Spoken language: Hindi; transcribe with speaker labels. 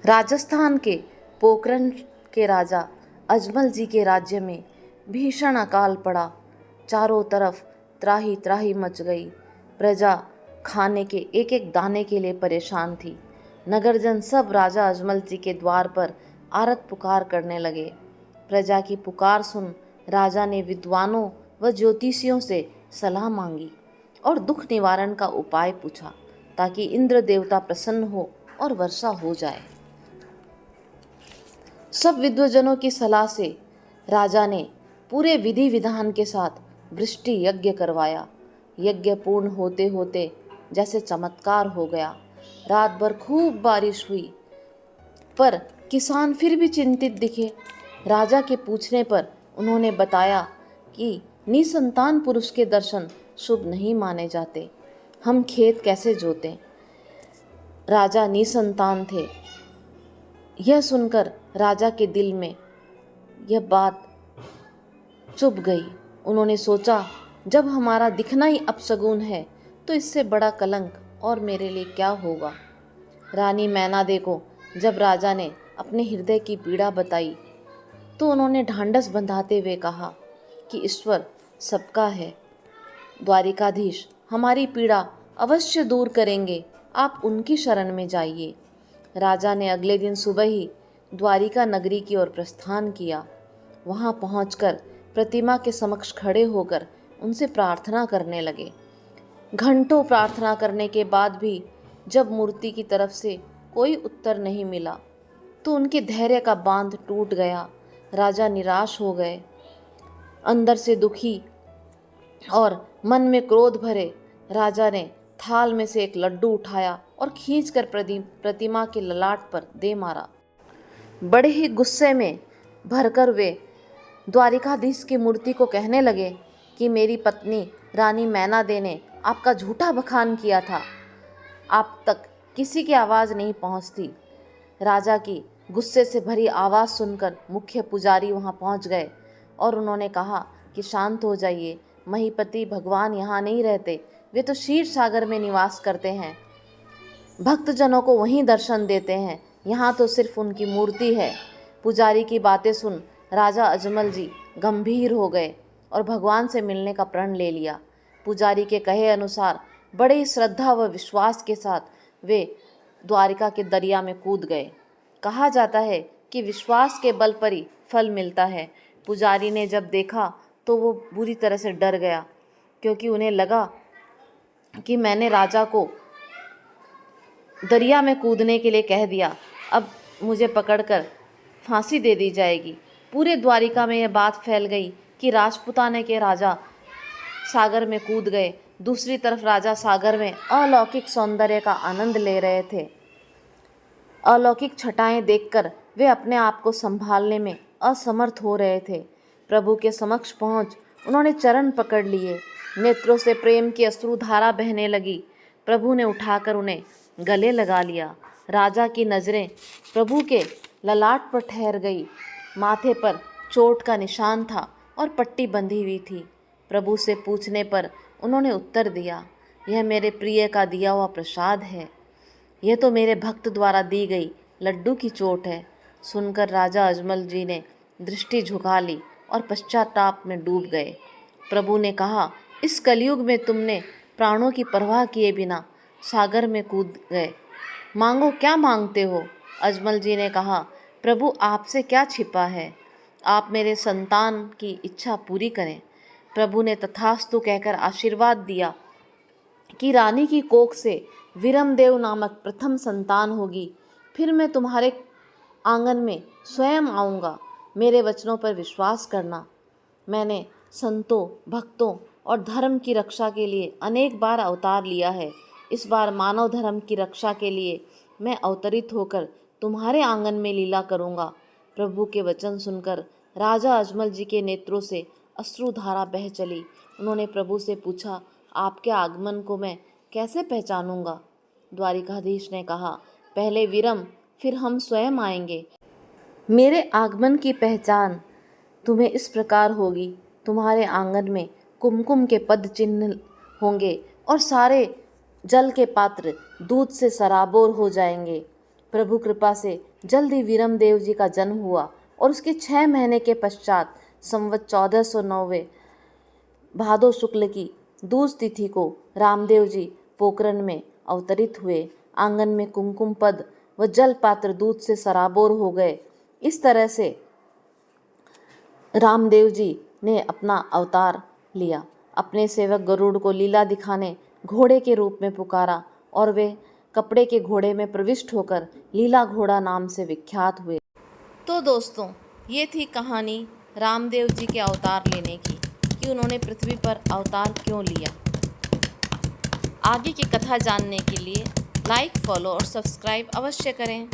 Speaker 1: राजस्थान के पोखरण के राजा अजमल जी के राज्य में भीषण अकाल पड़ा। चारों तरफ त्राही त्राही मच गई। प्रजा खाने के एक एक दाने के लिए परेशान थी। नगरजन सब राजा अजमल जी के द्वार पर आरत पुकार करने लगे। प्रजा की पुकार सुन राजा ने विद्वानों व ज्योतिषियों से सलाह मांगी और दुख निवारण का उपाय पूछा, ताकि इंद्र देवता प्रसन्न हो और वर्षा हो जाए। सब विद्वजनों की सलाह से राजा ने पूरे विधि विधान के साथ वृष्टि यज्ञ करवाया। यज्ञ पूर्ण होते होते जैसे चमत्कार हो गया। रात भर खूब बारिश हुई, पर किसान फिर भी चिंतित दिखे। राजा के पूछने पर उन्होंने बताया कि निसंतान पुरुष के दर्शन शुभ नहीं माने जाते। हम खेत कैसे जोतें? राजा निसंतान थे। यह सुनकर राजा के दिल में यह बात चुभ गई। उन्होंने सोचा, जब हमारा दिखना ही अपशगुन है तो इससे बड़ा कलंक और मेरे लिए क्या होगा। रानी मैनादे को जब राजा ने अपने हृदय की पीड़ा बताई तो उन्होंने ढांढस बंधाते हुए कहा कि ईश्वर सबका है, द्वारिकाधीश हमारी पीड़ा अवश्य दूर करेंगे, आप उनकी शरण में जाइए। राजा ने अगले दिन सुबह ही द्वारिका नगरी की ओर प्रस्थान किया। वहां पहुंचकर प्रतिमा के समक्ष खड़े होकर उनसे प्रार्थना करने लगे। घंटों प्रार्थना करने के बाद भी जब मूर्ति की तरफ से कोई उत्तर नहीं मिला तो उनके धैर्य का बांध टूट गया। राजा निराश हो गए। अंदर से दुखी और मन में क्रोध भरे राजा ने थाल में से एक लड्डू उठाया और खींचकर प्रतिमा के ललाट पर दे मारा। बड़े ही गुस्से में भरकर वे द्वारिकाधीश की मूर्ति को कहने लगे कि मेरी पत्नी रानी मैनादे ने आपका झूठा बखान किया था, आप तक किसी की आवाज़ नहीं पहुंचती। राजा की गुस्से से भरी आवाज़ सुनकर मुख्य पुजारी वहां पहुंच गए और उन्होंने कहा कि शांत हो जाइए, महीपति भगवान यहाँ नहीं रहते, वे तो क्षीर सागर में निवास करते हैं, भक्तजनों को वहीं दर्शन देते हैं, यहाँ तो सिर्फ उनकी मूर्ति है। पुजारी की बातें सुन राजा अजमल जी गंभीर हो गए और भगवान से मिलने का प्रण ले लिया। पुजारी के कहे अनुसार बड़े ही श्रद्धा व विश्वास के साथ वे द्वारिका के दरिया में कूद गए। कहा जाता है कि विश्वास के बल पर ही फल मिलता है। पुजारी ने जब देखा तो वो बुरी तरह से डर गया, क्योंकि उन्हें लगा कि मैंने राजा को दरिया में कूदने के लिए कह दिया, अब मुझे पकड़कर फांसी दे दी जाएगी। पूरे द्वारिका में यह बात फैल गई कि राजपुताने के राजा सागर में कूद गए। दूसरी तरफ राजा सागर में अलौकिक सौंदर्य का आनंद ले रहे थे। अलौकिक छटाएं देखकर वे अपने आप को संभालने में असमर्थ हो रहे थे। प्रभु के समक्ष पहुंच उन्होंने चरण पकड़ लिए। नेत्रों से प्रेम की अश्रुधारा बहने लगी। प्रभु ने उठाकर उन्हें गले लगा लिया। राजा की नज़रें प्रभु के ललाट पर ठहर गई। माथे पर चोट का निशान था और पट्टी बंधी हुई थी। प्रभु से पूछने पर उन्होंने उत्तर दिया, यह मेरे प्रिय का दिया हुआ प्रसाद है, यह तो मेरे भक्त द्वारा दी गई लड्डू की चोट है। सुनकर राजा अजमल जी ने दृष्टि झुका ली और पश्चाताप में डूब गए। प्रभु ने कहा, इस कलयुग में तुमने प्राणों की परवाह किए बिना सागर में कूद गए, मांगो क्या मांगते हो। अजमल जी ने कहा, प्रभु आपसे क्या छिपा है, आप मेरे संतान की इच्छा पूरी करें। प्रभु ने तथास्तु कहकर आशीर्वाद दिया कि रानी की कोख से वीरमदेव नामक प्रथम संतान होगी। फिर मैं तुम्हारे आंगन में स्वयं आऊँगा, मेरे वचनों पर विश्वास करना। मैंने संतों, भक्तों और धर्म की रक्षा के लिए अनेक बार अवतार लिया है। इस बार मानव धर्म की रक्षा के लिए मैं अवतरित होकर तुम्हारे आंगन में लीला करूँगा। प्रभु के वचन सुनकर राजा अजमल जी के नेत्रों से अश्रुधारा बह चली। उन्होंने प्रभु से पूछा, आपके आगमन को मैं कैसे पहचानूंगा। द्वारिकाधीश ने कहा, पहले वीरम, फिर हम स्वयं आएंगे। मेरे आगमन की पहचान तुम्हें इस प्रकार होगी, तुम्हारे आंगन में कुमकुम के पद चिन्ह होंगे और सारे जल के पात्र दूध से सराबोर हो जाएंगे। प्रभु कृपा से जल्दी वीरमदेव जी का जन्म हुआ और उसके 6 महीने के पश्चात संवत 1409 भादो शुक्ल की दूज तिथि को रामदेव जी पोखरण में अवतरित हुए। आंगन में कुमकुम पद व जल पात्र दूध से सराबोर हो गए। इस तरह से रामदेव जी ने अपना अवतार लिया। अपने सेवक गरुड़ को लीला दिखाने घोड़े के रूप में पुकारा और वे कपड़े के घोड़े में प्रविष्ट होकर लीला घोड़ा नाम से विख्यात हुए। तो दोस्तों, ये थी कहानी रामदेव जी के अवतार लेने की, कि उन्होंने पृथ्वी पर अवतार क्यों लिया। आगे की कथा जानने के लिए लाइक, फॉलो और सब्सक्राइब अवश्य करें।